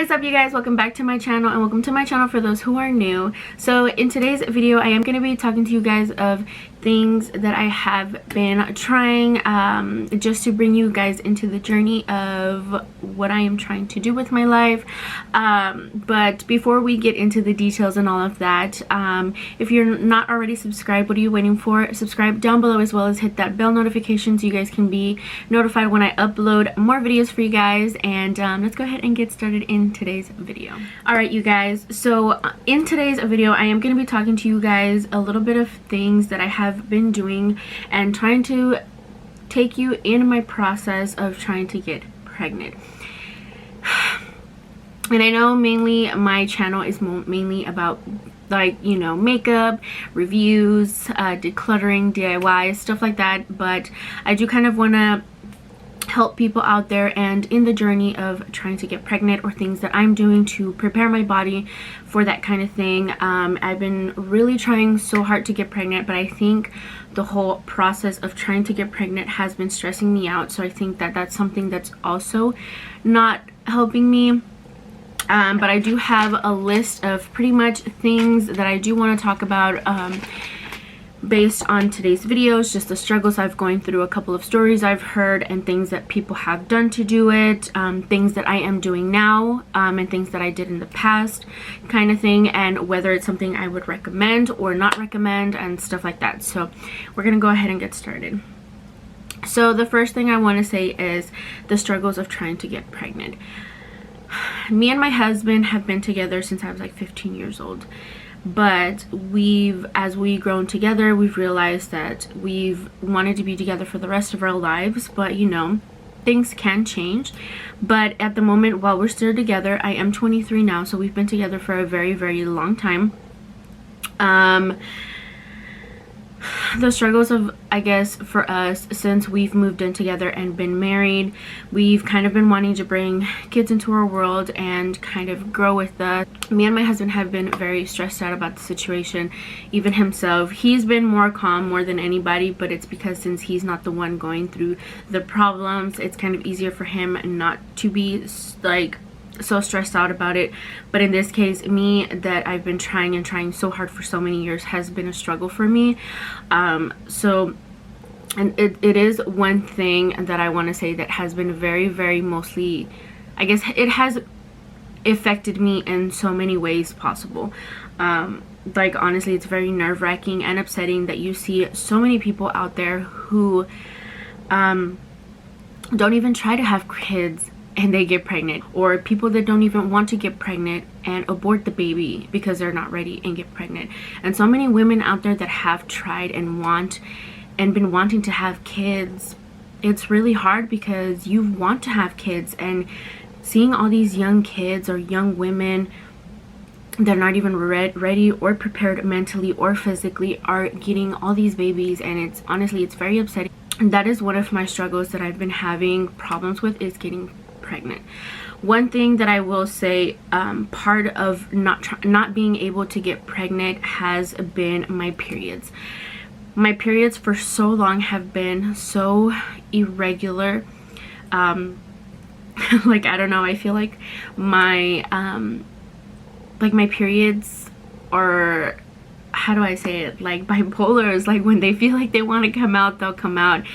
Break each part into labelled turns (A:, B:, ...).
A: is up, you guys? Welcome back to my channel, and welcome to my channel for those who are new. So in today's video I am going to be talking to you guys of things that I have been trying just to bring you guys into the journey of what I am trying to do with my life. But before we get into the details and all of that, if you're not already subscribed, what are you waiting for? Subscribe down below, as well as hit that bell notification so you guys can be notified when I upload more videos for you guys. And let's go ahead and get started in today's video. Alright, you guys, so in today's video I am going to be talking to you guys a little bit of things that I have been doing and trying to take you in my process of trying to get pregnant. And I know mainly my channel is mainly about, like, you know, makeup, reviews, decluttering, DIY, stuff like that, but I do kind of want to help people out there and in the journey of trying to get pregnant, or things that I'm doing to prepare my body for that kind of thing. I've been really trying so hard to get pregnant, but I think the whole process of trying to get pregnant has been stressing me out, so I think that that's something that's also not helping me. But I do have a list of pretty much things that I do want to talk about based on today's videos, just the struggles I've going through, a couple of stories I've heard, and things that people have done to do it, things that I am doing now, and things that I did in the past, kind of thing, and whether it's something I would recommend or not recommend and stuff like that. So we're gonna go ahead and get started. So the first thing I want to say is the struggles of trying to get pregnant. Me and my husband have been together since I was like 15 years old. But as we've grown together, we've realized that we've wanted to be together for the rest of our lives. But you know, things can change. But at the moment, while we're still together, I am 23 now, so we've been together for a very, very long time. The struggles of, I guess, for us, since we've moved in together and been married, we've kind of been wanting to bring kids into our world and kind of grow with us. Me and my husband have been very stressed out about the situation. Even himself, he's been more calm more than anybody, but it's because since he's not the one going through the problems, it's kind of easier for him not to be like so stressed out about it. But in this case, me, that I've been trying so hard for so many years, has been a struggle for me. And it is one thing that I want to say that has been very, very mostly, I guess it has affected me in so many ways possible. Like, honestly, it's very nerve-wracking and upsetting that you see so many people out there who don't even try to have kids and they get pregnant, or people that don't even want to get pregnant and abort the baby because they're not ready and get pregnant. And so many women out there that have tried and been wanting to have kids, it's really hard because you want to have kids, and seeing all these young kids or young women that are not even ready or prepared mentally or physically are getting all these babies, and it's honestly, it's very upsetting. And that is one of my struggles that I've been having problems with, is getting pregnant. One thing that I will say, part of not being able to get pregnant has been my periods. My periods for so long have been so irregular. Like, I don't know, I feel like my periods are, how do I say it, like bipolar. Is like, when they feel like they want to come out, they'll come out,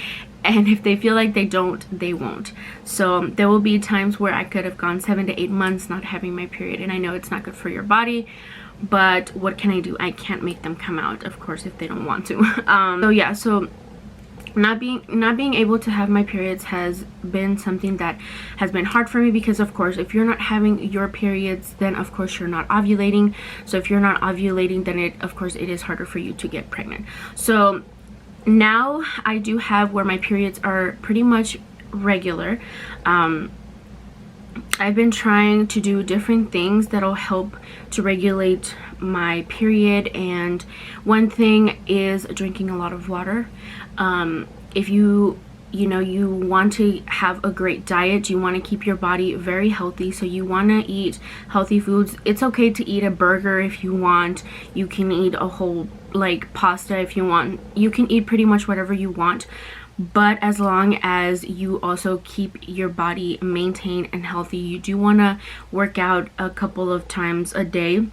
A: and if they feel like they don't, they won't. So there will be times where I could have gone 7 to 8 months not having my period, and I know it's not good for your body, but what can I do? I can't make them come out, of course, if they don't want to. So yeah, so not being able to have my periods has been something that has been hard for me, because of course, if you're not having your periods, then of course you're not ovulating. So if you're not ovulating, then of course it is harder for you to get pregnant. So now I do have where my periods are pretty much regular. I've been trying to do different things that'll help to regulate my period, and one thing is drinking a lot of water. If you want to have a great diet, you want to keep your body very healthy, so you want to eat healthy foods. It's okay to eat a burger if you want. You can eat a whole, like, pasta if you want. You can eat pretty much whatever you want, but as long as you also keep your body maintained and healthy, you do want to work out a couple of times a day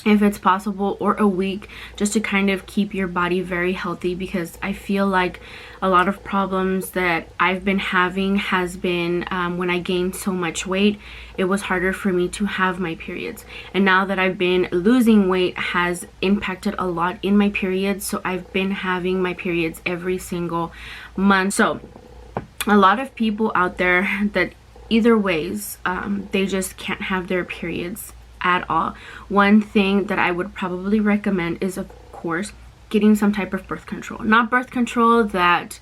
A: if it's possible, or a week, just to kind of keep your body very healthy, because I feel like a lot of problems that I've been having has been when I gained so much weight, it was harder for me to have my periods. And now that I've been losing weight has impacted a lot in my periods, so I've been having my periods every single month. So a lot of people out there that either ways, they just can't have their periods at all. One thing that I would probably recommend is, of course, getting some type of birth control. Not birth control that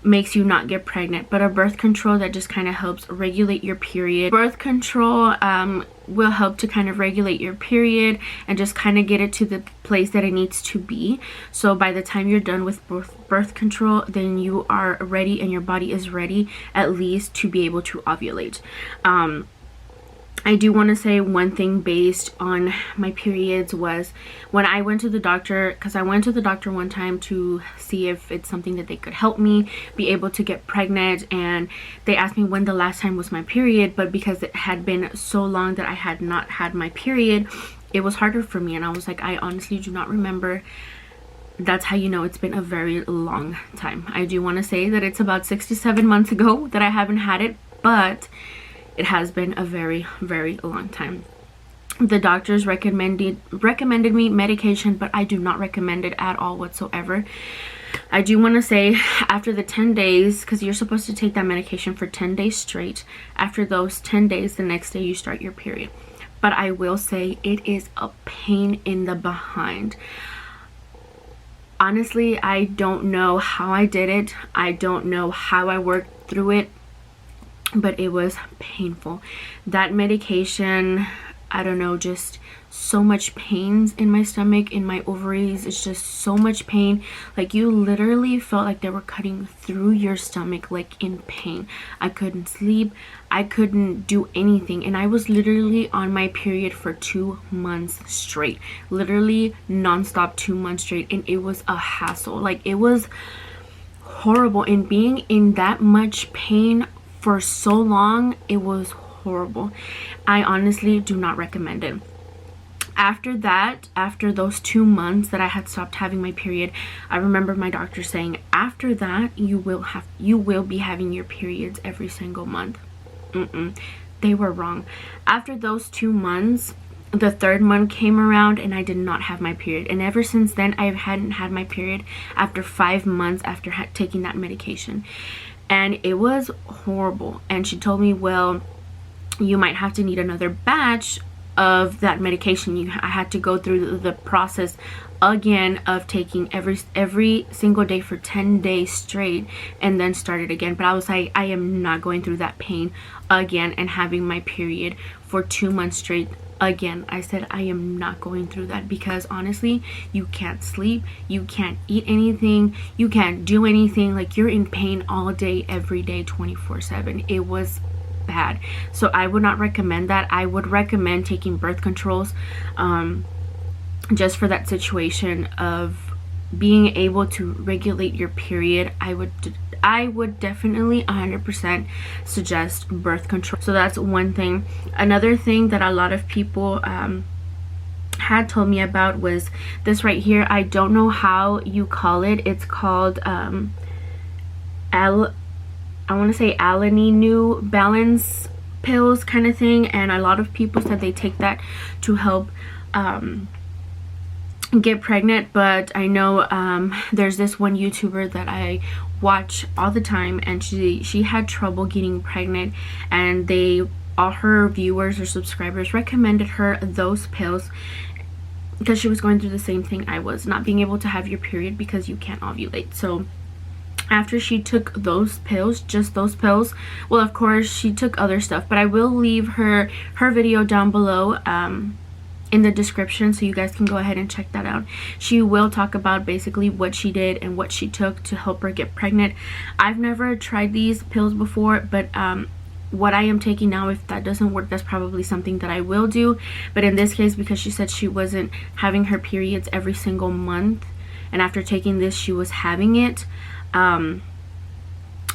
A: makes you not get pregnant, but a birth control that just kind of helps regulate your period. Birth control will help to kind of regulate your period and just kind of get it to the place that it needs to be. So by the time you're done with birth control, then you are ready and your body is ready at least to be able to ovulate. I do want to say one thing based on my periods was when I went to the doctor, because I went to the doctor one time to see if it's something that they could help me be able to get pregnant, and they asked me when the last time was my period, but because it had been so long that I had not had my period, it was harder for me, and I was like, I honestly do not remember. That's how you know it's been a very long time. I do want to say that it's about 6 to 7 months ago that I haven't had it, but it has been a very, very long time. The doctors recommended me medication, but I do not recommend it at all whatsoever. I do want to say, after the 10 days, because you're supposed to take that medication for 10 days straight, after those 10 days, the next day you start your period. But I will say it is a pain in the behind. Honestly, I don't know how I did it. I don't know how I worked through it, but it was painful. That medication, I don't know, just so much pains in my stomach, in my ovaries. It's just so much pain. Like, you literally felt like they were cutting through your stomach, like in pain. I couldn't sleep. I couldn't do anything. And I was literally on my period for 2 months straight. Literally nonstop 2 months straight. And it was a hassle. Like, it was horrible. And being in that much pain for so long, it was horrible. I honestly do not recommend it. After that, after those 2 months that I had stopped having my period, I remember my doctor saying, after that you will be having your periods every single month. They were wrong. After those 2 months, the 3rd month came around and I did not have my period, and ever since then I hadn't had my period after 5 months after taking that medication. And it was horrible. And she told me, well, you might have to need another batch of that medication. I had to go through the process again of taking every single day for 10 days straight and then start it again. But I was like, I am not going through that pain again and having my period for 2 months straight again. I said, I am not going through that, because honestly, you can't sleep, you can't eat anything, you can't do anything. Like, you're in pain all day, every day, 24/7. It was bad. So I would not recommend that. I would recommend taking birth controls just for that situation of being able to regulate your period. I would definitely 100% suggest birth control. So that's one thing. Another thing that a lot of people had told me about was this right here. I don't know how you call it. It's called I want to say alanine balance pills kind of thing, and a lot of people said they take that to help get pregnant. But I know there's this one YouTuber that I watch all the time, and she had trouble getting pregnant, and all her viewers or subscribers recommended her those pills because she was going through the same thing I was, not being able to have your period because you can't ovulate. So after she took those pills, just those pills, well, of course she took other stuff, but I will leave her video down below in the description, so you guys can go ahead and check that out. She will talk about basically what she did and what she took to help her get pregnant. I've never tried these pills before, but what I am taking now, if that doesn't work, that's probably something that I will do. But in this case, because she said she wasn't having her periods every single month, and after taking this she was having it,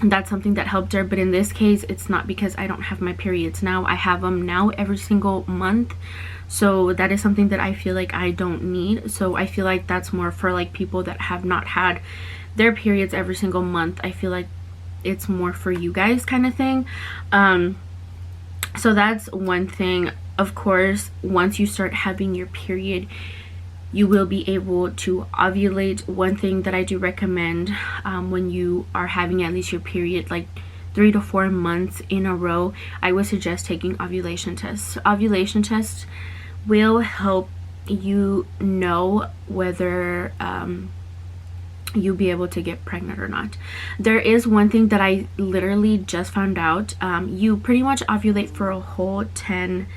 A: that's something that helped her. But in this case, it's not because I don't have my periods now. I have them now every single month, so that is something that I feel like I don't need. So I feel like that's more for like people that have not had their periods every single month. I feel like it's more for you guys kind of thing. So that's one thing. Of course, once you start having your period, you will be able to ovulate. One thing that I do recommend, when you are having at least your period like 3 to 4 months in a row, I would suggest taking ovulation tests. Ovulation tests will help you know whether you'll be able to get pregnant or not. There is one thing that I literally just found out. You pretty much ovulate for a whole 10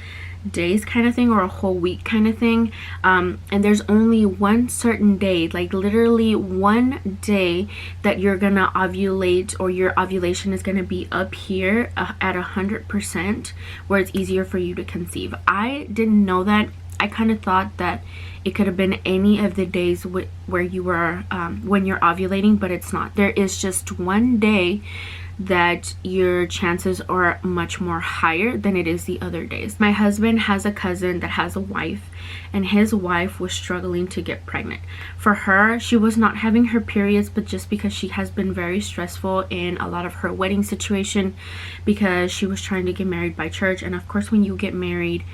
A: days kind of thing, or a whole week kind of thing, and there's only one certain day, like literally one day, that you're gonna ovulate, or your ovulation is gonna be up here at 100%, where it's easier for you to conceive. I didn't know that. I kind of thought that it could have been any of the days where you were when you're ovulating, but it's not. There is just one day that your chances are much more higher than it is the other days. My husband has a cousin that has a wife, and his wife was struggling to get pregnant. For her, she was not having her periods, but just because she has been very stressful in a lot of her wedding situation, because she was trying to get married by church. And of course, when you get married,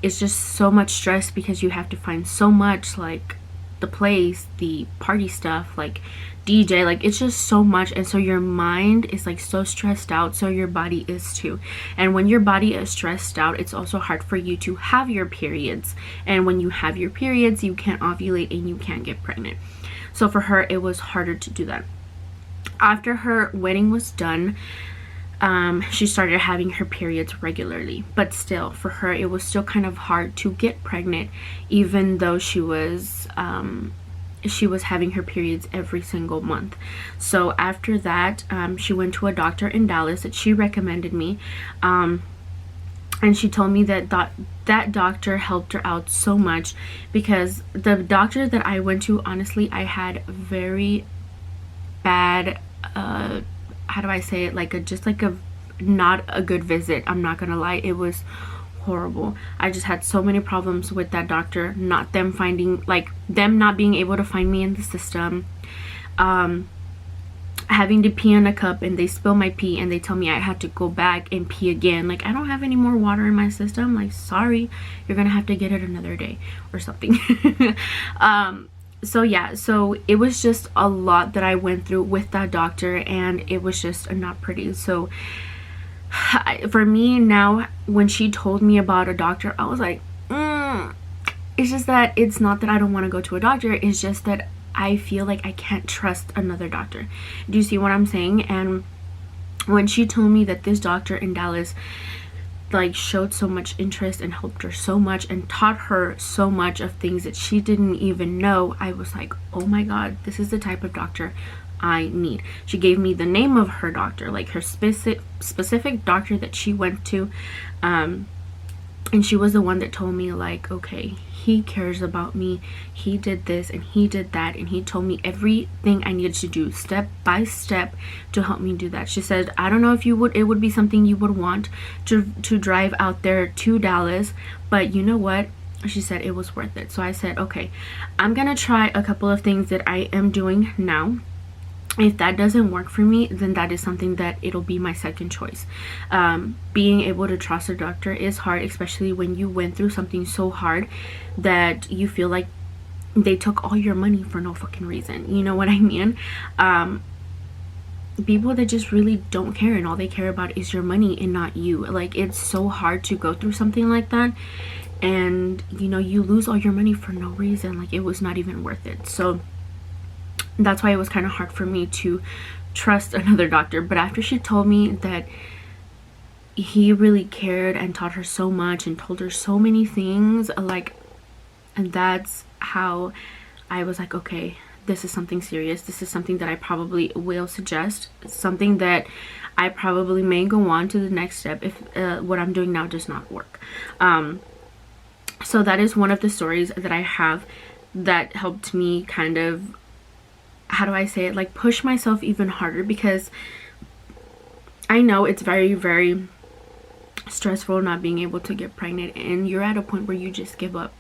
A: it's just so much stress, because you have to find so much, like the place, the party stuff, like DJ, like it's just so much. And so your mind is like so stressed out, so your body is too. And when your body is stressed out, it's also hard for you to have your periods. And when you have your periods, you can't ovulate and you can't get pregnant. So for her, it was harder to do that. After her wedding was done, she started having her periods regularly, but still for her it was still kind of hard to get pregnant, even though she was having her periods every single month. So after that, she went to a doctor in Dallas that she recommended me, and she told me that that doctor helped her out so much, because the doctor that I went to, honestly, I had very bad how do I say it, like just like a not a good visit. I'm not gonna lie, it was horrible. I just had so many problems with that doctor, not them finding, like them not being able to find me in the system, having to pee in a cup and they spill my pee and they tell me I had to go back and pee again. Like, I don't have any more water in my system, like sorry, you're gonna have to get it another day or something. So yeah, so it was just a lot that I went through with that doctor, and it was just not pretty. So for me now, when she told me about a doctor, I was like, it's just that it's not that I don't want to go to a doctor, it's just that I feel like I can't trust another doctor. Do you see what I'm saying? And when she told me that this doctor in Dallas like showed so much interest and helped her so much and taught her so much of things that she didn't even know, I was like, oh my god, this is the type of doctor I need. She gave me the name of her doctor, like her specific doctor that she went to, and she was the one that told me, like, okay, he cares about me, he did this and he did that, and he told me everything I needed to do step by step to help me do that. She said, I don't know if it would be something you would want to drive out there to Dallas, but you know what, she said it was worth it. So I said, okay, I'm gonna try a couple of things that I am doing now. If that doesn't work for me, then that is something that it'll be my second choice. Being able to trust a doctor is hard, especially when you went through something so hard that you feel like they took all your money for no fucking reason. You know what I mean? People that just really don't care, and all they care about is your money and not you. Like, it's so hard to go through something like that, and you know, you lose all your money for no reason. Like, it was not even worth it. So that's why it was kind of hard for me to trust another doctor. But after she told me that he really cared and taught her so much and told her so many things, like, and that's how I was like, okay, this is something serious. This is something that I probably will suggest. It's something that I probably may go on to the next step if what I'm doing now does not work. So that is one of the stories that I have that helped me kind of, how do I say it, like push myself even harder, because I know it's very, very stressful not being able to get pregnant, and you're at a point where you just give up.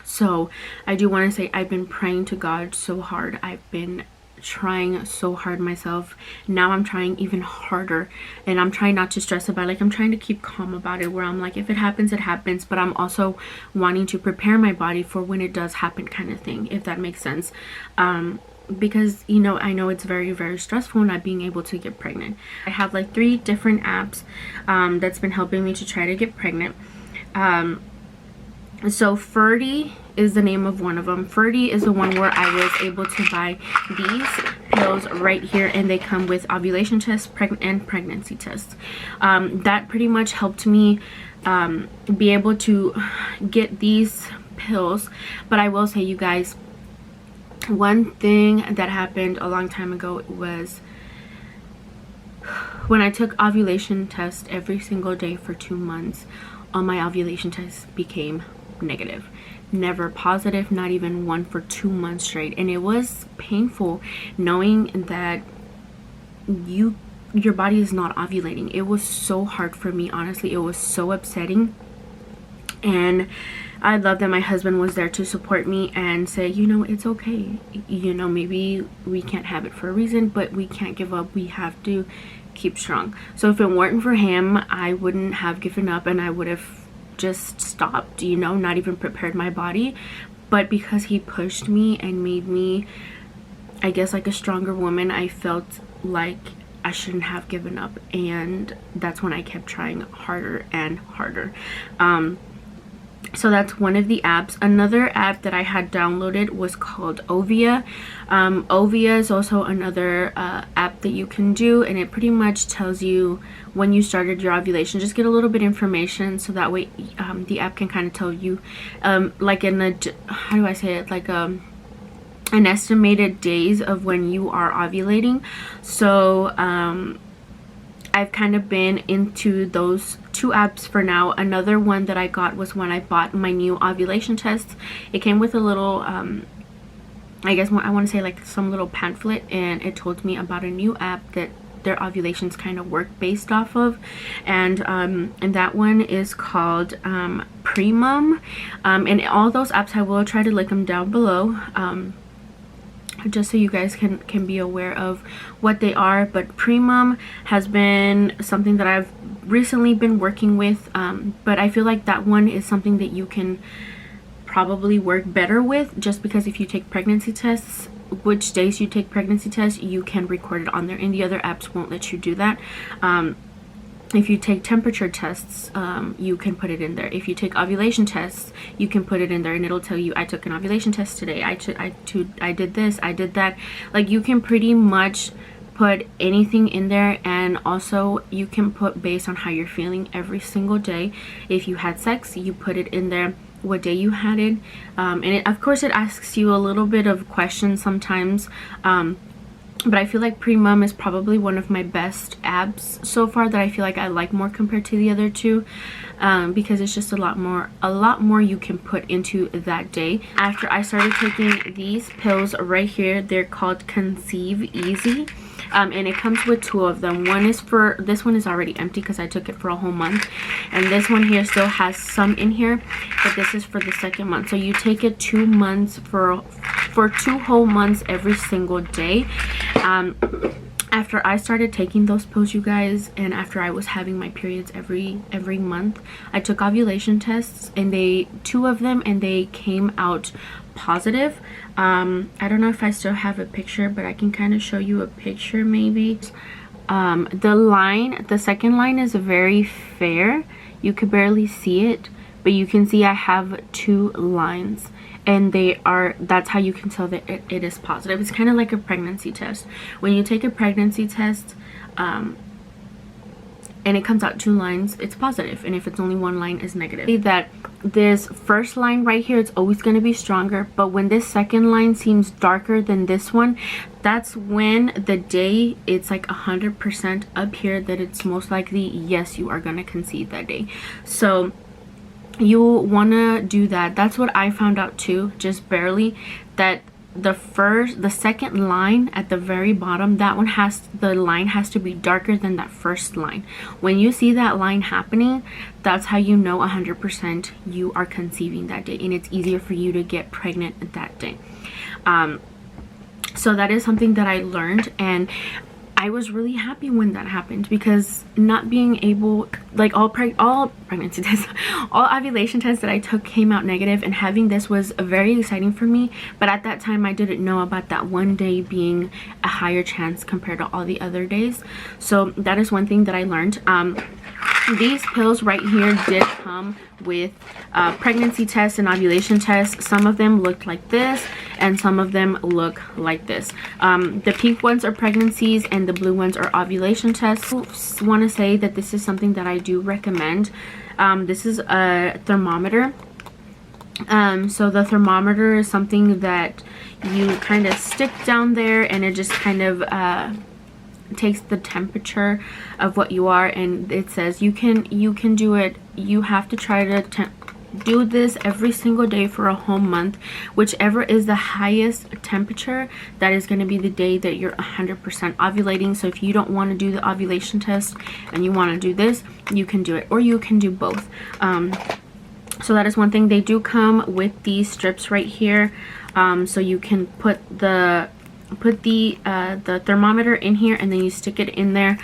A: So I do want to say I've been praying to God so hard. I've been trying so hard myself. Now I'm trying even harder, and I'm trying not to stress about it. Like, I'm trying to keep calm about it, where I'm like, if it happens, it happens, but I'm also wanting to prepare my body for when it does happen, kind of thing, if that makes sense. Because, you know, I know it's very, very stressful not being able to get pregnant. I have like 3 different apps that's been helping me to try to get pregnant. So Ferdy is the name of one of them. Ferdy is the one where I was able to buy these pills right here, and they come with ovulation tests and pregnancy tests. That pretty much helped me be able to get these pills. But I will say, you guys, one thing that happened a long time ago was when I took ovulation tests every single day for 2 months, all my ovulation tests became negative. Never positive, not even one for 2 months straight. And it was painful knowing that your body is not ovulating. It was so hard for me, honestly. It was so upsetting. And I love that my husband was there to support me and say, you know, it's okay. You know, maybe we can't have it for a reason, but we can't give up. We have to keep strong. So if it weren't for him, I wouldn't have given up, and I would have just stopped, you know, not even prepared my body. But because he pushed me and made me, I guess, like a stronger woman, I felt like I shouldn't have given up, and that's when I kept trying harder and harder. So that's one of the apps. Another app that I had downloaded was called Ovia. Ovia is also another app that you can do, and it pretty much tells you when you started your ovulation. Just get a little bit of information, so that way the app can kind of tell you like in the, how do I say it, like an estimated days of when you are ovulating. So I've kind of been into those 2 apps for now. Another one that I got was when I bought my new ovulation tests. It came with a little I guess I want to say like some little pamphlet, and it told me about a new app that their ovulations kind of work based off of, and that one is called Primum. And all those apps, I will try to link them down below, just so you guys can be aware of what they are. But Primum has been something that I've recently been working with, but I feel like that one is something that you can probably work better with, just because if you take pregnancy tests, which days you take pregnancy tests, you can record it on there, and the other apps won't let you do that. If you take temperature tests, you can put it in there. If you take ovulation tests, you can put it in there, and it'll tell you, I took an ovulation test today, I did this, I did that. Like, you can pretty much put anything in there. And also you can put based on how you're feeling every single day. If you had sex, you put it in there, what day you had it, and of course it asks you a little bit of questions sometimes, but I feel like Primum is probably one of my best apps so far, that I feel like I like more compared to the other 2, because it's just a lot more you can put into that day. After I started taking these pills right here, they're called Conceive Easy. And it comes with 2 of them. One is for, this one is already empty because I took it for a whole month, and this one here still has some in here, but this is for the 2nd month. So you take it 2 months for 2 whole months every single day. After I started taking those pills, you guys, and after I was having my periods every month, I took ovulation tests, and 2 of them, and they came out positive. I don't know if I still have a picture, but I can kind of show you a picture maybe. The second line is very fair. You could barely see it, but you can see I have 2 lines, and that's how you can tell that it is positive. It's kind of like a pregnancy test. When you take a pregnancy test, and it comes out 2 lines, it's positive, and if it's only 1 line, is negative. That this first line right here, it's always going to be stronger, but when this second line seems darker than this one, that's when the day it's like 100% up here that it's most likely, yes, you are going to conceive that day. So you want to do that. That's what I found out too, just barely, that the second line at the very bottom, the line has to be darker than that first line. When you see that line happening, that's how you know 100% you are conceiving that day, and it's easier for you to get pregnant that day. So that is something that I learned, and I was really happy when that happened, because not being able, like, all pregnancy tests, all ovulation tests that I took came out negative, and having this was very exciting for me. But at that time I didn't know about that one day being a higher chance compared to all the other days. So that is one thing that I learned. These pills right here did come with pregnancy tests and ovulation tests. Some of them looked like this, and some of them look like this. The pink ones are pregnancies, and the blue ones are ovulation tests. I want to say that this is something that I do recommend. This is a thermometer. So the thermometer is something that you kind of stick down there, and it just kind of takes the temperature of what you are, and it says you can do it. You have to try to do this every single day for a whole month. Whichever is the highest temperature, that is going to be the day that you're 100% ovulating. So if you don't want to do the ovulation test and you want to do this, you can do it, or you can do both. So that is one thing. They do come with these strips right here, so you can put the thermometer in here, and then you stick it in there,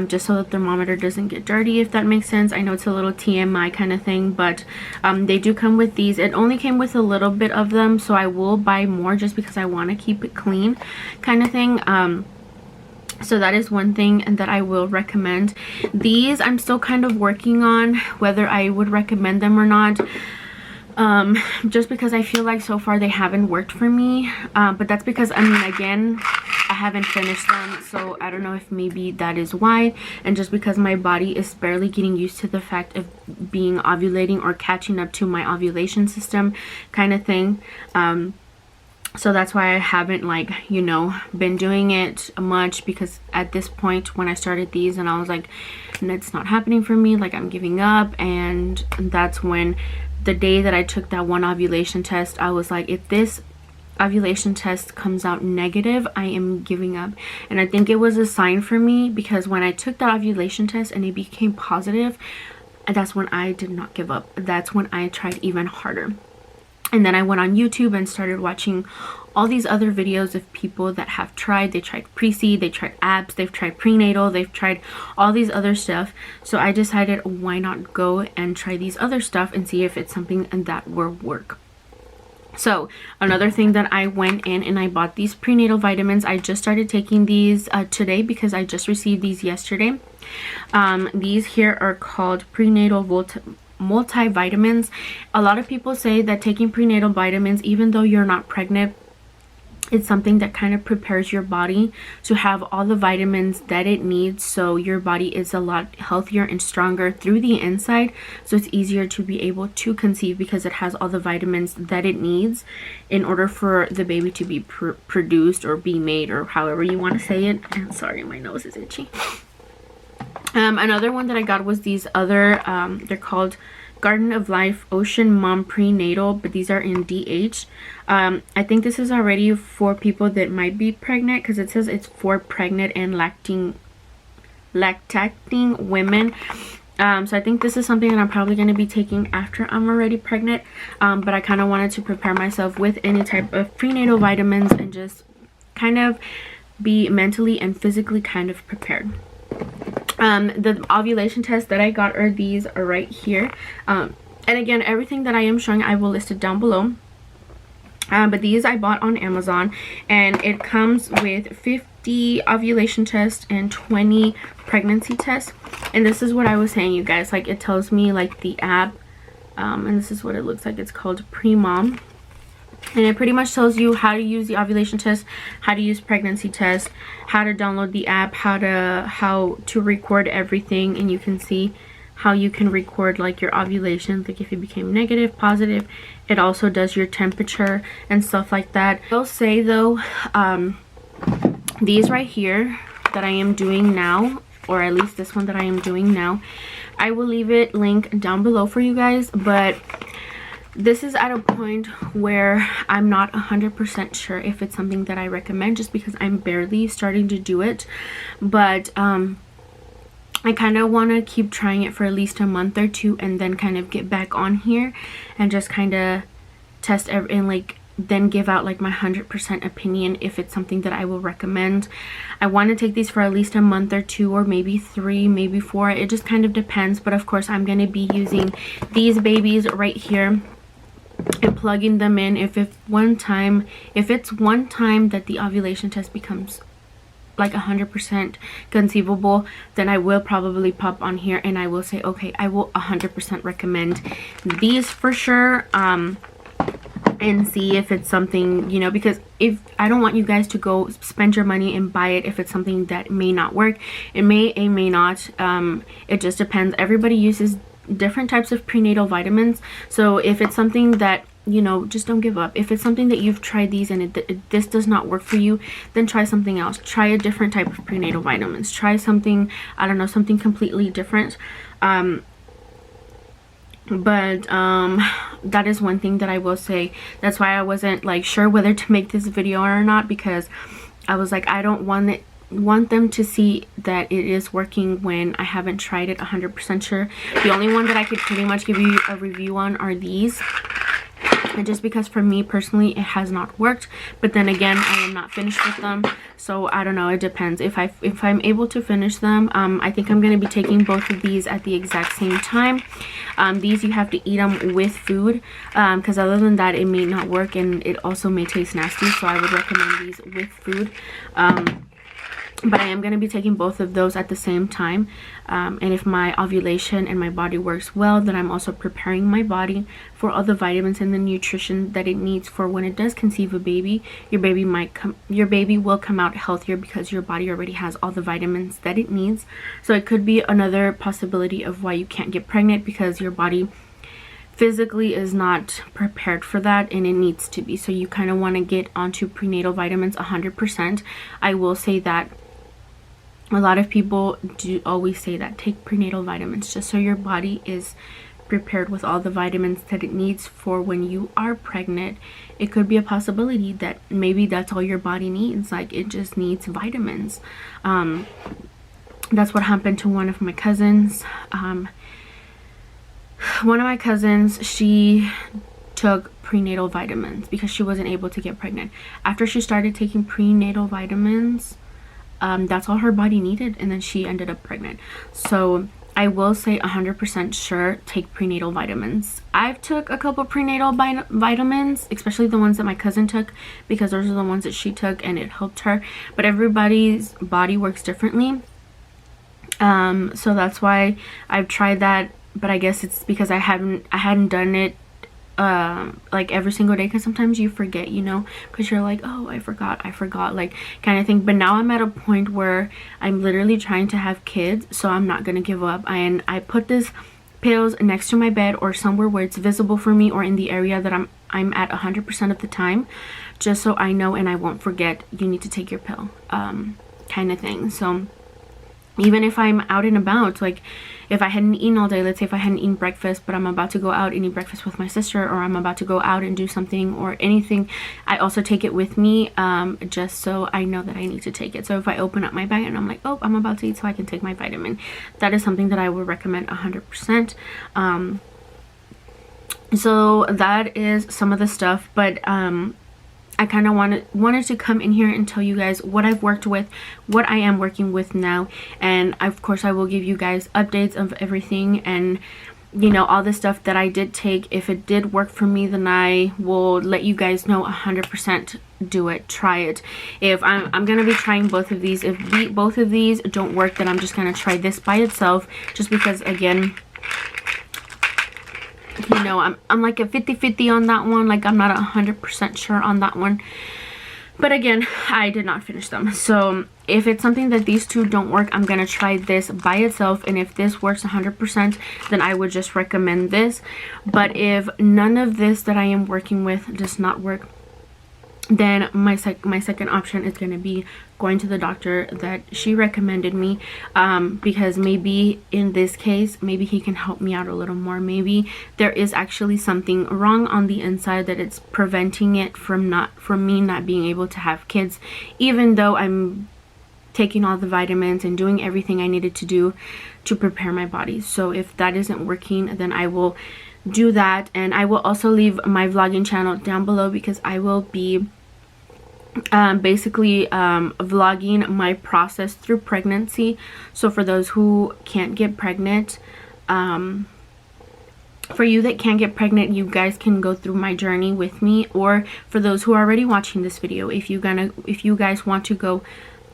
A: just so the thermometer doesn't get dirty, if that makes sense. I know it's a little TMI kind of thing, but they do come with these. It only came with a little bit of them, so I will buy more just because I want to keep it clean kind of thing. So that is one thing that I will recommend. These I'm still kind of working on whether I would recommend them or not. Just because I feel like so far they haven't worked for me, but that's because, I mean, again, I haven't finished them, so I don't know if maybe that is why, and just because my body is barely getting used to the fact of being ovulating or catching up to my ovulation system kind of thing. So that's why I haven't, like, you know, been doing it much, because at this point when I started these and I was like, it's not happening for me, like, I'm giving up. And that's when the day that I took that one ovulation test, I was like, if this ovulation test comes out negative, I am giving up. And I think it was a sign for me, because when I took that ovulation test and it became positive, that's when I did not give up. That's when I tried even harder. And then I went on YouTube and started watching all these other videos of people that have tried. They tried pre-seed, they tried abs, they've tried prenatal, they've tried all these other stuff. So I decided, why not go and try these other stuff and see if it's something that will work. So another thing that I went in and I bought these prenatal vitamins. I just started taking these today, because I just received these yesterday. These here are called prenatal multivitamins. A lot of people say that taking prenatal vitamins, even though you're not pregnant, it's something that kind of prepares your body to have all the vitamins that it needs, so your body is a lot healthier and stronger through the inside, so it's easier to be able to conceive, because it has all the vitamins that it needs in order for the baby to be produced or be made, or however you want to say it. And sorry, my nose is itchy. Another one that I got was these other, they're called Garden of Life Ocean Mom Prenatal, but these are in DH. I think this is already for people that might be pregnant, because it says it's for pregnant and lactating women. So I think this is something that I'm probably going to be taking after I'm already pregnant, but I kind of wanted to prepare myself with any type of prenatal vitamins and just kind of be mentally and physically kind of prepared. The ovulation tests that I got are these right here, and again, everything that I am showing I will list it down below. But these I bought on Amazon, and it comes with 50 ovulation tests and 20 pregnancy tests. And this is what I was saying, you guys, like, it tells me like the app, and this is what it looks like. It's called Pre-Mom, and it pretty much tells you how to use the ovulation test, how to use pregnancy test, how to download the app, how to record everything. And you can see how you can record like your ovulation, like if it became negative, positive. It also does your temperature and stuff like that. I'll say though, these right here that I am doing now, or at least this one that I am doing now, I will leave it link down below for you guys. But this is at a point where I'm not 100% sure if it's something that I recommend, just because I'm barely starting to do it. But I kind of want to keep trying it for at least a month or two, and then kind of get back on here and just kind of test and like then give out like my 100% opinion if it's something that I will recommend. I want to take these for at least a month or two, or maybe 3, maybe 4. It just kind of depends. But of course I'm going to be using these babies right here and plugging them in. If it's one time that the ovulation test becomes like 100% conceivable, then I will probably pop on here and I will say, okay, I will 100% recommend these for sure, and see if it's something, you know, because if I don't want you guys to go spend your money and buy it if it's something that may not work. It may not. It just depends. Everybody uses different types of prenatal vitamins, so if it's something that, you know, just don't give up. If it's something that you've tried these and this does not work for you, then try something else. Try a different type of prenatal vitamins. Try something, I don't know, something completely different. But that is one thing that I will say. That's why I wasn't like sure whether to make this video or not, because I was like, I don't want them to see that it is working when I haven't tried it 100% sure. The only one that I could pretty much give you a review on are these. And just because for me personally it has not worked, but then again I am not finished with them, so I don't know, it depends. If I'm able to finish them, I think I'm going to be taking both of these at the exact same time. These you have to eat them with food, because other than that it may not work, and it also may taste nasty, so I would recommend these with food. But I am going to be taking both of those at the same time, and if my ovulation and my body works well, then I'm also preparing my body for all the vitamins and the nutrition that it needs for when it does conceive a baby. Your baby will come out healthier because your body already has all the vitamins that it needs. So it could be another possibility of why you can't get pregnant, because your body physically is not prepared for that, and it needs to be. So you kind of want to get onto prenatal vitamins 100%. I will say that a lot of people do always say that take prenatal vitamins just so your body is prepared with all the vitamins that it needs for when you are pregnant. It could be a possibility that maybe that's all your body needs, like it just needs vitamins. That's what happened to one of my cousins. One of my cousins, she took prenatal vitamins because she wasn't able to get pregnant. After she started taking prenatal vitamins, that's all her body needed, and then she ended up pregnant. So I will say 100% sure, take prenatal vitamins. I've took a couple prenatal vitamins, especially the ones that my cousin took, because those are the ones that she took and it helped her. But everybody's body works differently, so that's why I've tried that. But I guess it's because I hadn't done it like every single day, because sometimes you forget, you know, because you're like, oh, I forgot, like kind of thing. But now I'm at a point where I'm literally trying to have kids, so I'm not gonna give up. And I put this pills next to my bed or somewhere where it's visible for me, or in the area that I'm at 100% of the time, just so I know and I won't forget you need to take your pill, kind of thing. So even if I'm out and about, like if I hadn't eaten all day, let's say if I hadn't eaten breakfast, but I'm about to go out and eat breakfast with my sister, or I'm about to go out and do something or anything, I also take it with me, just so I know that I need to take it. So if I open up my bag and I'm like, oh, I'm about to eat, so I can take my vitamin, that is something that I would recommend 100%. So that is some of the stuff, but I kind of wanted to come in here and tell you guys what I've worked with, what I am working with now, and of course I will give you guys updates of everything, and you know, all the stuff that I did take. If it did work for me, then I will let you guys know 100%. Do it, try it. If I'm gonna be trying both of these. If both of these don't work, then I'm just gonna try this by itself, just because, again, you know, I'm like a 50-50 on that one. Like I'm not 100% sure on that one, but again, I did not finish them. So if it's something that these two don't work, I'm gonna try this by itself, and if this works 100%, then I would just recommend this. But if none of this that I am working with does not work, then my second option is going to be going to the doctor that she recommended me, because maybe in this case, maybe he can help me out a little more. Maybe there is actually something wrong on the inside that it's preventing it from me not being able to have kids, even though I'm taking all the vitamins and doing everything I needed to do to prepare my body. So if that isn't working, then I will do that. And I will also leave my vlogging channel down below, because I will be basically vlogging my process through pregnancy. So for those who can't get pregnant, for you that can't get pregnant, you guys can go through my journey with me. Or for those who are already watching this video, if you guys want to go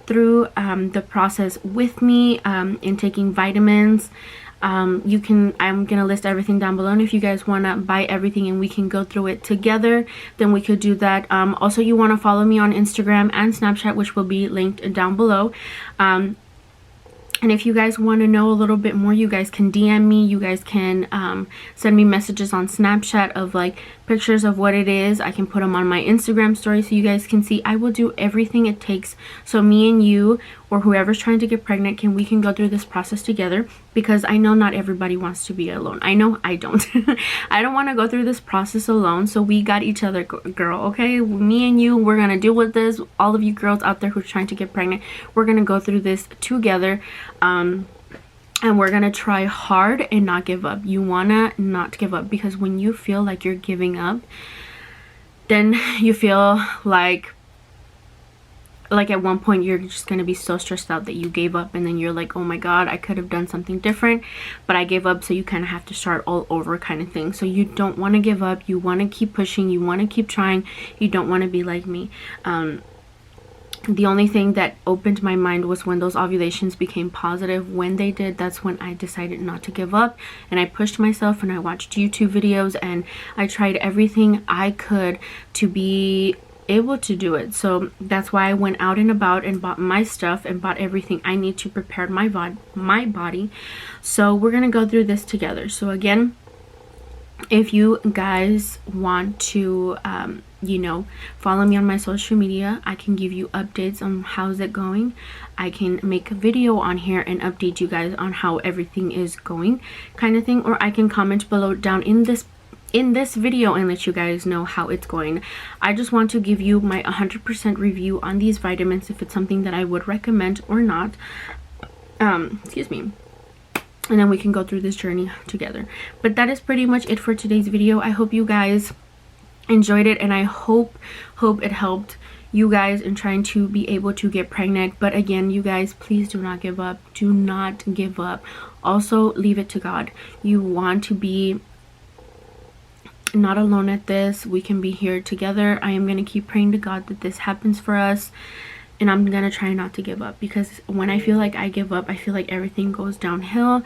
A: through the process with me in taking vitamins, you can. I'm gonna list everything down below, and if you guys want to buy everything and we can go through it together, then we could do that. Also, you want to follow me on Instagram and Snapchat, which will be linked down below. And if you guys want to know a little bit more, you guys can DM me. You guys can send me messages on Snapchat of like pictures of what it is. I can put them on my Instagram story so you guys can see. I will do everything it takes so me and you, or whoever's trying to get pregnant, we can go through this process together, because I know not everybody wants to be alone. I know I don't. I don't want to go through this process alone, so we got each other, girl, okay? Me and you, we're gonna deal with this. All of you girls out there who's trying to get pregnant, we're gonna go through this together, and we're gonna try hard and not give up. You wanna not give up, because when you feel like you're giving up, then you feel like at one point you're just going to be so stressed out that you gave up, and then you're like, oh my god, I could have done something different, but I gave up. So you kind of have to start all over, kind of thing. So you don't want to give up. You want to keep pushing. You want to keep trying. You don't want to be like me. The only thing that opened my mind was when those ovulations became positive. When they did, that's when I decided not to give up, and I pushed myself, and I watched YouTube videos, and I tried everything I could to be able to do it. So that's why I went out and about and bought my stuff and bought everything I need to prepare my body. So we're gonna go through this together. So again, if you guys want to you know, follow me on my social media, I can give you updates on how's it going. I can make a video on here and update you guys on how everything is going, kind of thing. Or I can comment below down in this video and let you guys know how it's going. I just want to give you my 100% review on these vitamins, if it's something that I would recommend or not. Excuse me. And then we can go through this journey together. But that is pretty much it for today's video. I hope you guys enjoyed it, and I hope it helped you guys in trying to be able to get pregnant. But again, you guys, please do not give up. Do not give up. Also, leave it to God. You want to be not alone at this. We can be here together. I am going to keep praying to God that this happens for us, and I'm going to try not to give up, because when I feel like I give up, I feel like everything goes downhill.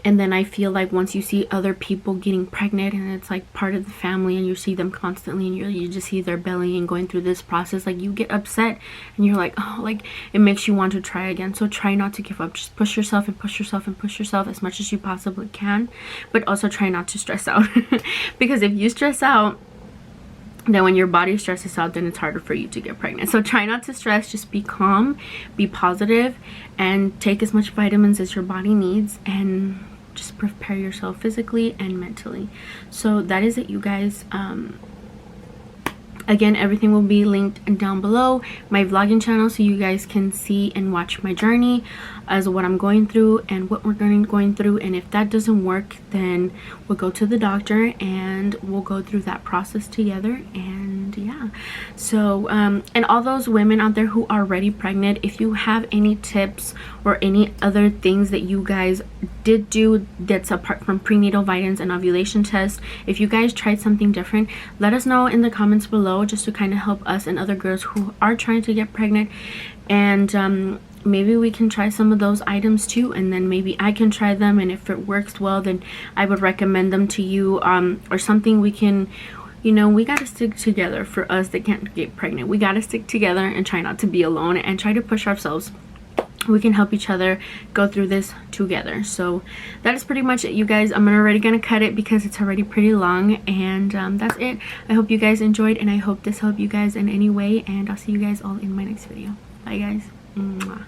A: And then I feel like once you see other people getting pregnant and it's like part of the family, and you see them constantly, and you just see their belly and going through this process, like you get upset and you're like, oh, like it makes you want to try again. So try not to give up. Just push yourself and push yourself and push yourself as much as you possibly can, but also try not to stress out. Because if you stress out, then when your body stresses out, then it's harder for you to get pregnant. So try not to stress. Just be calm, be positive, and take as much vitamins as your body needs, and just prepare yourself physically and mentally. So that is it, you guys. Again, everything will be linked down below, my vlogging channel, so you guys can see and watch my journey as what I'm going through and what we're going through. And if that doesn't work, then we'll go to the doctor and we'll go through that process together. And yeah, so and all those women out there who are already pregnant, if you have any tips or any other things that you guys did do that's apart from prenatal vitamins and ovulation tests, if you guys tried something different, let us know in the comments below, just to kind of help us and other girls who are trying to get pregnant. And maybe we can try some of those items too, and then maybe I can try them, and if it works well, then I would recommend them to you, or something. We can, you know, we got to stick together. For us that can't get pregnant, we got to stick together and try not to be alone, and try to push ourselves we can help each other go through this together. So that is pretty much it, you guys. I'm already gonna cut it because it's already pretty long, and that's it. I hope you guys enjoyed, and I hope this helped you guys in any way, and I'll see you guys all in my next video. Bye guys. Mwah.